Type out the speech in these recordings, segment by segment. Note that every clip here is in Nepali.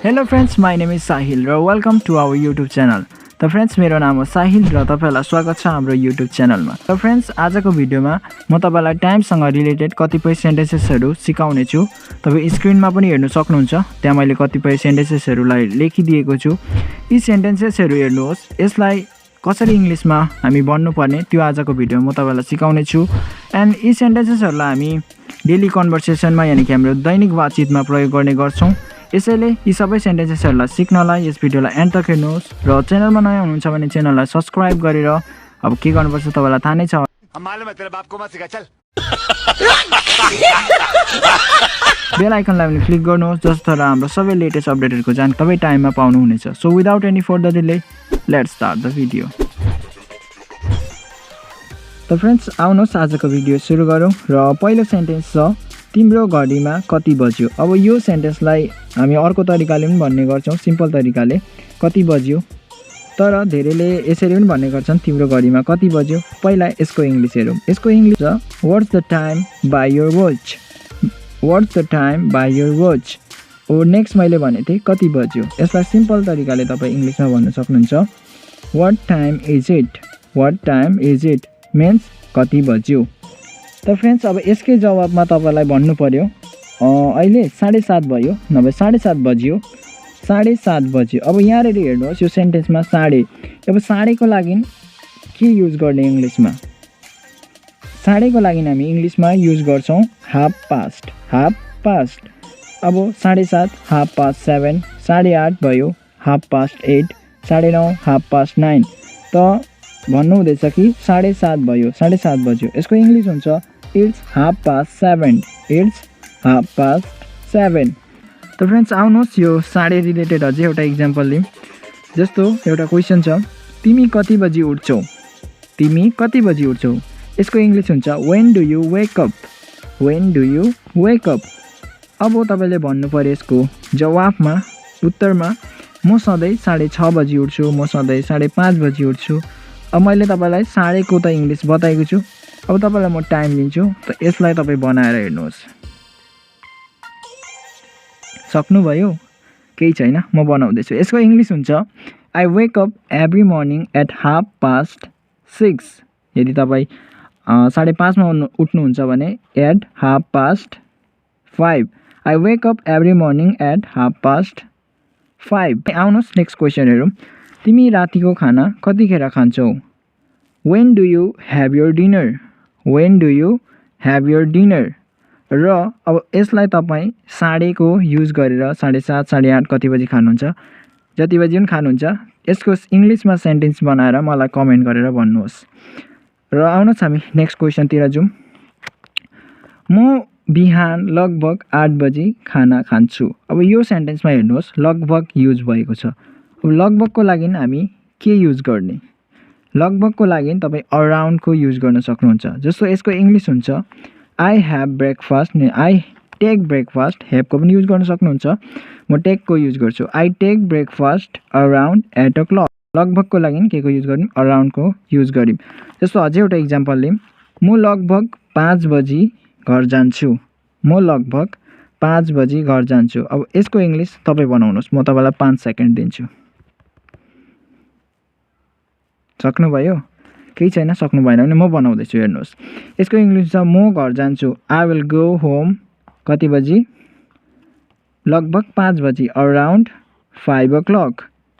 Hello friends, my name is Sahil र welcome to our YouTube channel. त फ्रेन्ड्स मेरो नाम हो साहिल र तपाईलाई स्वागत छ हाम्रो YouTube च्यानलमा। त फ्रेन्ड्स आजको भिडियोमा म तपाईलाई टाइमसँग रिलेटेड कतिपय सेन्टेन्सेसहरू सिकाउने छु। तपाई स्क्रिनमा पनि हेर्न सक्नुहुन्छ। त्यहाँ मैले कतिपय सेन्टेन्सेसहरूलाई लेखिदिएको छु। यी सेन्टेन्सेसहरू हेर्नुहोस्। यसलाई कसरी इङ्ग्लिशमा हामी भन्नुपर्ने त्यो आजको भिडियोमा म तपाईलाई सिकाउने छु। एन्ड यी सेन्टेन्सेसहरूलाई हामी डेली कन्भर्सेसनमा यानि कि हाम्रो दैनिक बातचितमा प्रयोग गर्ने गर्छौं। यसैले यी सबै सेन्टेन्सेसहरूलाई सिक्नलाई यस भिडियोलाई एन्ड तक हेर्नुहोस् र च्यानलमा नयाँ हुनुहुन्छ भने च्यानललाई सब्स्क्राइब गरेर अब के गर्नुपर्छ तपाईलाई थाहा नै छ। मालूम है तेरे बाप को मत सिखा चल। बेल आइकनलाई पनि क्लिक गर्नुहोस् जसद्वारा हाम्रो सबै लेटेस्ट अपडेटहरूको जानकारी तपाईँ टाइममा पाउनुहुनेछ। So without any further delay let's start the video. त फ्रेन्ड्स आउनुहोस् आजको भिडियो सुरु गरौँ र पहिलो सेन्टेन्स छ तिम्रो घडीमा कति बज्यो। अब यो सेन्टेन्सलाई हामी अर्को तरिकाले पनि भन्ने गर्छौं, सिम्पल तरिकाले कति बज्यो। तर धेरैले यसरी पनि भन्ने गर्छन् तिम्रो घडीमा कति बज्यो। पहिला यसको इंग्लिश हेरौँ। यसको इंग्लिश छ what's the time by your watch. What's the time by your watch. ओ नेक्स्ट मैले भने थिएँ कति बज्यो। यसलाई सिम्पल तरिकाले तपाईँ इंग्लिशमा भन्न सक्नुहुन्छ what time is it. What time is it means कति बज्यो। त फ्रेन्ड्स अब यसकै जवाबमा तपाईलाई भन्नु पर्यो अहिले 7:30 भयो नभए 7:30 बज्यो। 7:30 बज्यो। अब यहाँनेरि हेर्नुहोस् यो सेन्टेन्समा साढे। अब साढेको लागि के युज गर्ने इंग्लिशमा। साढेको लागि हामी इंग्लिशमा युज गर्छौं हाफ पास्ट। Half past. अब 7:30 हाफ पास्ट 7, 8:30 भयो हाफ पास्ट 8, 9:30 हाफ पास्ट 9। त भन्नु हुँदैछ कि 7:30 भयो, 7:30 बज्यो। यसको इंग्लिश हुन्छ it's half past 7। It's half past 7। त फ्रेन्ड्स आउनुहोस् यो साढे रिलेटेड अझै एउटा इक्जाम्पल लिउँ। जस्तो एउटा क्वेसन छ तिमी कति बजी उठ्छौ। तिमी कति बजी उठ्छौ। यसको इंग्लिश हुन्छ when do you wake up. When do you wake up. अब तपाईले भन्नु पर्यो यसको जवाफमा उत्तरमा म सधैँ 6:30 बजी उठ्छु, म सधैँ 5:30 बजी उठ्छु। अब मैले तपाईलाई साढेको त इंग्लिश बताएको छु। अब तपाईलाई म टाइम दिन्छु। त यसलाई तपाई बनाएर हेर्नुहोस्। सक्नुभयो? केही छैन म बनाउँदैछु। यसको इंग्लिश हुन्छ I wake up every morning at 6:30। यदि तपाई 5:30 मा उठ्नुहुन्छ भने at 5:30। I wake up every morning at 5:30। आउनुहोस् नेक्स्ट क्वेसन हेरौँ। तिमी रातिको खाना कतिखेर खान्छौ। When do you have your dinner. When do you have your dinner. र अब यसलाई तपाईँ साढेको युज गरेर 7:30, 8:30 कति बजी खानुहुन्छ, जति बजी पनि खानुहुन्छ यसको इंग्लिशमा सेन्टेन्स बनाएर मलाई कमेन्ट गरेर भन्नुहोस्। र आउनुहोस् हामी नेक्स्ट क्वेसनतिर जाउँ। म बिहान लगभग 8 बजी खाना खान्छु। अब यो सेन्टेन्समा हेर्नुहोस् लगभग युज भएको छ। अब लगभगको लागि हामी के युज गर्ने। लगभगको लागि तपाईँ अराउन्डको युज गर्न सक्नुहुन्छ। जस्तो यसको इंग्लिश हुन्छ I have breakfast. I take breakfast. हैवको पनि युज गर्न सक्नुहुन्छ। म टेकको युज गर्छु। I take breakfast around 8 o'clock। लगभगको लागि के को युज गर्यौँ अराउन्डको युज गर्यौँ। जस्तो अझै एउटा इक्जाम्पल लिउँ। म लगभग 5 बजी घर जान्छु। म लगभग 5 बजी घर जान्छु। अब यसको इंग्लिश तपाईँ बनाउनुहोस्। म तपाईलाई 5 सेकेन्ड दिन्छु। सक्नुभयो? केही छैन सक्नु भएन भने म बनाउँदैछु हेर्नुहोस्। यसको इंग्लिश छ म घर जान्छु। आई विल गो होम कति बजी। लगभग 5 बजी around 5 o'clock।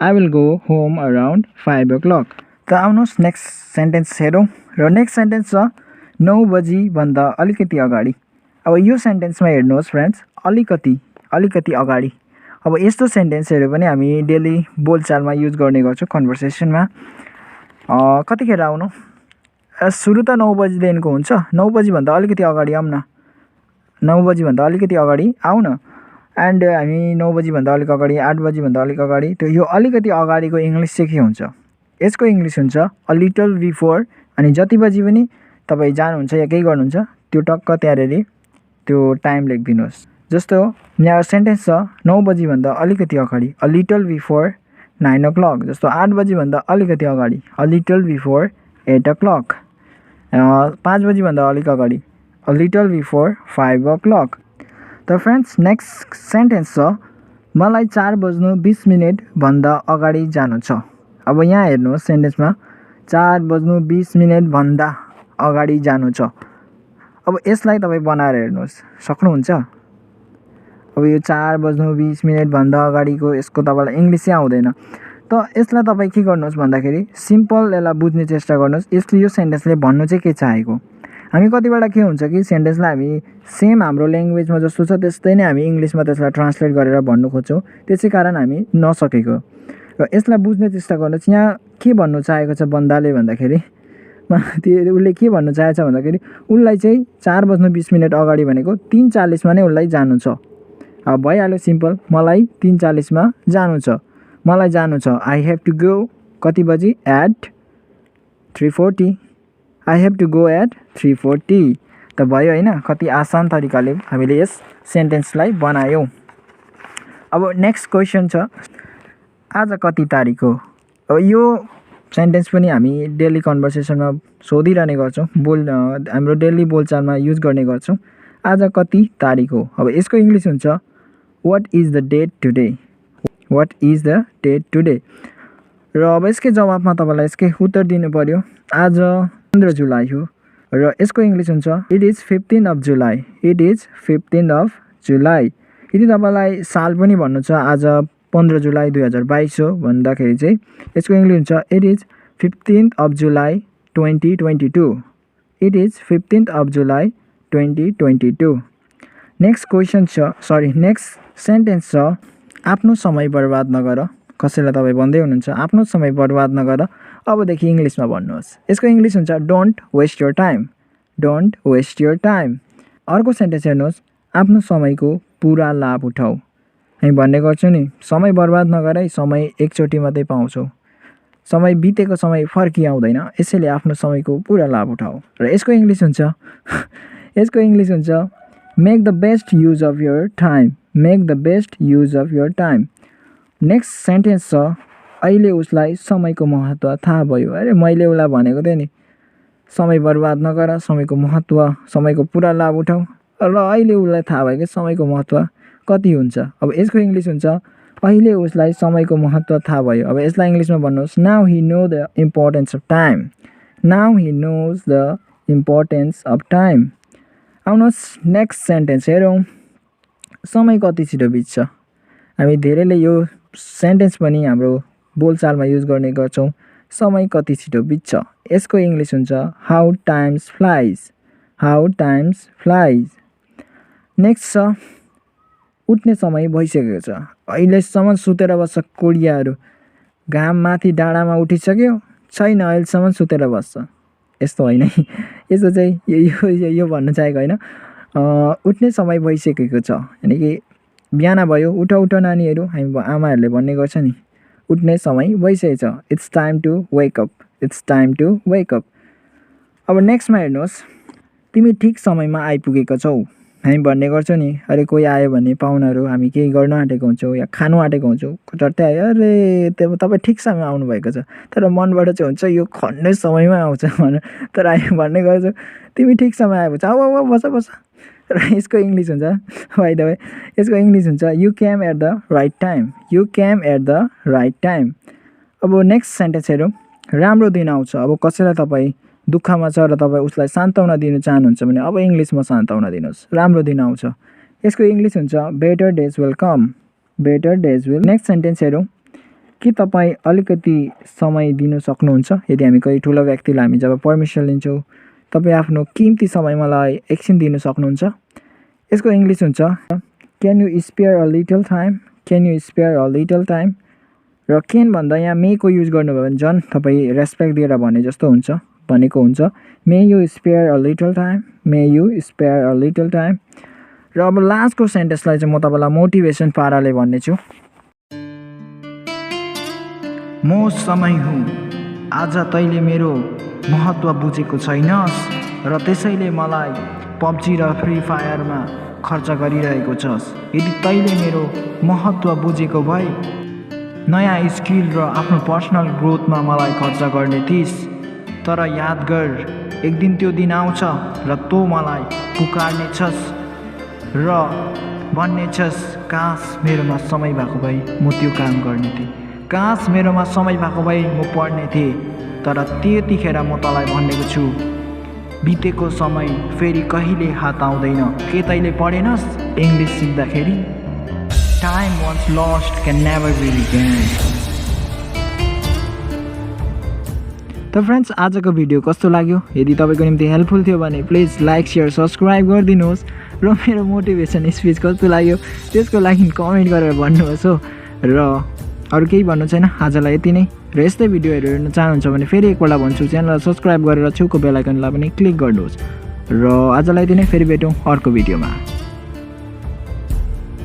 I will go home around 5 o'clock। त आउनुहोस् नेक्स्ट सेन्टेन्स हेरौँ। र नेक्स्ट सेन्टेन्स छ 9 बजी भन्दा अलिकति अगाडि। अब यो सेन्टेन्समा हेर्नुहोस् फ्रेन्ड्स अलिकति अगाडि। अब यस्तो सेन्टेन्सहरू पनि हामी डेली बोलचालमा युज गर्ने गर्छौँ कन्भर्सेसनमा। कतिखेर आउनु। सुरु त 9 बजीदेखिको हुन्छ। 9 बजी भन्दा अलिकति अगाडि आउँ न। 9 बजी भन्दा अलिकति अगाडि आउन। एन्ड हामी 9 बजी भन्दा अलिक अगाडि, 8 बजी भन्दा अलिक अगाडि। त्यो यो अलिकति अगाडिको इंग्लिश चाहिँ के हुन्छ। यसको इंग्लिश हुन्छ अ लिटल बिफोर। अनि जति बजी पनि तपाईँ जानुहुन्छ या केही गर्नुहुन्छ त्यो टक्क त्यहाँनेरि त्यो टाइम लेखिदिनुहोस्। जस्तो यहाँ सेन्टेन्स छ 9 बजी भन्दा अलिकति अगाडि अ लिटल बिफोर 9 o'clock। जस्तो 8 बजी भन्दा अलिकति अगाडि अ लिटल बिफोर 8 o'clock। 5 बजी भन्दा अलिक अगाडि अ लिटल बिफोर 5 o'clock। त फ्रेन्ड्स नेक्स्ट सेन्टेन्स छ मलाई 4:20 भन्दा अगाडि जानु छ। अब यहाँ हेर्नुहोस् सेन्टेन्समा 4:20 भन्दा अगाडि जानु छ। अब यसलाई तपाईँ बनाएर हेर्नुहोस्, सक्नुहुन्छ? अब यो 4:20 भन्दा अगाडिको यसको तपाईँलाई इङ्ग्लिसै आउँदैन। त यसलाई तपाईँ के गर्नुहोस् भन्दाखेरि सिम्पल यसलाई बुझ्ने चेष्टा गर्नुहोस्। यसले यो सेन्टेन्सले भन्नु चाहिँ के चाहेको। हामी कतिवटा के हुन्छ कि सेन्टेन्सलाई हामी सेम हाम्रो ल्याङ्ग्वेजमा जस्तो छ त्यस्तै नै हामी इङ्ग्लिसमा त्यसलाई ट्रान्सलेट गरेर भन्नु खोज्छौँ। त्यसै कारण हामी नसकेको। र यसलाई बुझ्ने चेष्टा गर्नुहोस्। यहाँ के भन्नु चाहेको छ बन्दाले भन्दाखेरि उसले के भन्नु चाहेको छ भन्दाखेरि उसलाई चाहिँ 4:20 अगाडि भनेको 3:40मा नै उसलाई जानु छ। अब भइहाल्यो सिम्पल। मलाई 3:40मा जानु छ। मलाई जानु छ। आई हेभ टु गो कति बजी? At 3:40। I have to go at 3:40 त भयो होइन। कति आसान तरिकाले हामीले यस सेन्टेन्सलाई बनायौँ। अब नेक्स्ट क्वेसन छ, आज कति तारिक हो? अब यो सेन्टेन्स पनि हामी डेली कन्भर्सेसनमा सोधिरहने गर्छौँ, हाम्रो डेली बोलचालमा युज गर्ने गर्छौँ। आज कति तारिक हो? अब यसको इङ्ग्लिस हुन्छ what is the date today? What is the date today? र अब यसकै जवाबमा तपाईँलाई यसकै उत्तर दिनु पर्यो। आज 15 जुलाई हो र यसको इङ्ग्लिस हुन्छ it is 15 of July. It is 15 of July. यदि तपाईँलाई साल पनि भन्नु छ आज 15 जुलाई 2022 हो भन्दाखेरि चाहिँ यसको इङ्ग्लिस हुन्छ it is 15th of July 2022। It is 15th of July 2022। Next question छ नेक्स्ट सेन्टेन्स छ आफ्नो समय बर्बाद नगर। कसैलाई तपाईँ भन्दै हुनुहुन्छ आफ्नो समय बर्बाद नगर। अबदेखि इङ्ग्लिसमा भन्नुहोस्। यसको इङ्ग्लिस हुन्छ don't waste your time. Don't waste your time. अर्को सेन्टेन्स हेर्नुहोस् आफ्नो समयको पुरा लाभ उठाऊ। हामी भन्ने गर्छौँ नि समय बर्बाद नगर, समय एकचोटि मात्रै पाउँछौ, समय बितेको समय फर्की आउँदैन, यसैले आफ्नो समयको पुरा लाभ उठाऊ। र यसको इङ्ग्लिस हुन्छ यसको इङ्ग्लिस हुन्छ make the best use of your time. Make the best use of your time. Next sentence छ अहिले उसलाई समयको महत्त्व थाहा भयो। अरे मैले उसलाई भनेको थिएँ नि समय बर्बाद नगर, समयको महत्त्व, समयको पुरा लाभ उठाऊ, र अहिले उसलाई थाहा भयो कि समयको महत्त्व कति हुन्छ। अब यसको इङ्ग्लिस हुन्छ अहिले उसलाई समयको महत्त्व थाहा भयो। अब यसलाई इङ्ग्लिसमा भन्नुहोस् now he know the importance of time. Now he knows the importance of time. आउनुहोस् नेक्स्ट सेन्टेन्स हेरौँ। समय कति छिटो बित्छ। हामी धेरैले यो सेन्टेन्स पनि हाम्रो बोलचालमा युज गर्ने गर्छौँ। समय कति छिटो बित्छ। यसको इङ्ग्लिस हुन्छ how times flies. How times flies. Next छ उठ्ने समय भइसकेको छ। अहिलेसम्म सुतेर बस्छ कोडियाहरू, घाम माथि डाँडामा उठिसक्यो छैन अहिलेसम्म सुतेर बस्छ। यस्तो होइन है, यस्तो चाहिँ यो भन्न चाहेको होइन। उठ्ने समय भइसकेको छ यानि कि बिहान भयो उठ उठ नानीहरू, हामी आमाहरूले भन्ने गर्छ नि उठ्ने समय भइसकेको छ। It's time to wake up. It's time to wake up. अब नेक्स्टमा हेर्नुहोस् तिमी ठिक समयमा आइपुगेको छौ। हामी भन्ने गर्छौँ नि अरे कोही आयो भने पाहुनाहरू हामी केही गर्न आँटेको हुन्छौँ या खानु आँटेको हुन्छौँ, झट्टै आयो अरे त्यो तपाईँ ठिक समयमा आउनुभएको छ, तर मनबाट चाहिँ हुन्छ यो खन्ने समयमा आउँछ भनेर, तर हामी भन्ने गर्छौँ तिमी ठिक समय आएपछि आऊ बस बस। र यसको इङ्ग्लिस हुन्छ बाइ द वे, यसको इङ्ग्लिस हुन्छ you came at the right time. You came at the right time. अब नेक्स्ट सेन्टेन्स हेरौँ। राम्रो दिन आउँछ। अब कसैलाई तपाईँ दुःखमा छ र तपाईँ उसलाई सान्त्वना दिनु चाहनुहुन्छ भने अब इङ्ग्लिसमा सान्त्वना दिनुहोस्। राम्रो दिन आउँछ। यसको इङ्ग्लिस हुन्छ better days will come. Better days will. Next sentence हेरौँ। के तपाईँ अलिकति समय दिनु सक्नुहुन्छ। यदि हामी कोही ठुलो व्यक्तिलाई हामी जब पर्मिसन लिन्छौँ तपाईँ आफ्नो किम्ती समय मलाई एकछिन दिनु सक्नुहुन्छ। यसको इङ्ग्लिस हुन्छ can you spare a little time. Can you spare a little time. र क्यान भन्दा यहाँ मेको युज गर्नुभयो भने झन् तपाईँ रेस्पेक्ट दिएर भने जस्तो हुन्छ, भनेको हुन्छ may you spare a little time. May you spare a little time. र अब लास्टको सेन्टेन्सलाई चाहिँ म तपाईँलाई मोटिभेसन पाराले भन्ने छु। म समय हुँ। आज तैँले मेरो महत्त्व बुझेको छैनस् र त्यसैले मलाई पब्जी र फ्री फायरमा खर्च गरिरहेको छस्। यदि तैँले मेरो महत्त्व बुझेको भए नयाँ स्किल र आफ्नो पर्सनल ग्रोथमा मलाई खर्च गर्ने थिइस्। तर याद गर एक दिन त्यो दिन आउँछ र तँ मलाई पुकार्ने छस् र भन्ने छस् काश मेरोमा समय भएको भए म त्यो काम गर्ने थिएँ, काश मेरोमा समय भएको भए म पढ्ने थिएँ। तर त्यतिखेर म तँलाई भनेको छु बितेको समय फेरि कहिले हात आउँदैन। के तैँले पढेनस् इङ्ग्लिस सिक्दाखेरि? Time once lost can never be regained. त फ्रेन्ड्स आजको भिडियो कस्तो लाग्यो? यदि तपाईँको निम्ति हेल्पफुल थियो भने प्लिज लाइक सेयर सब्सक्राइब गरिदिनुहोस् र मेरो मोटिभेसन स्पिच कस्तो लाग्यो त्यसको लागि कमेन्ट गरेर भन्नुहोस् हो। र अरू केही भन्नु छैन, आजलाई यति नै। र यस्तै भिडियोहरू हेर्न चाहनुहुन्छ भने फेरि एकपल्ट भन्छु च्यानललाई सब्सक्राइब गरेर छेउको बेल आइकनलाई पनि क्लिक गर्नुहोस्। र आजलाई यति नै, फेरि भेटौँ अर्को भिडियोमा।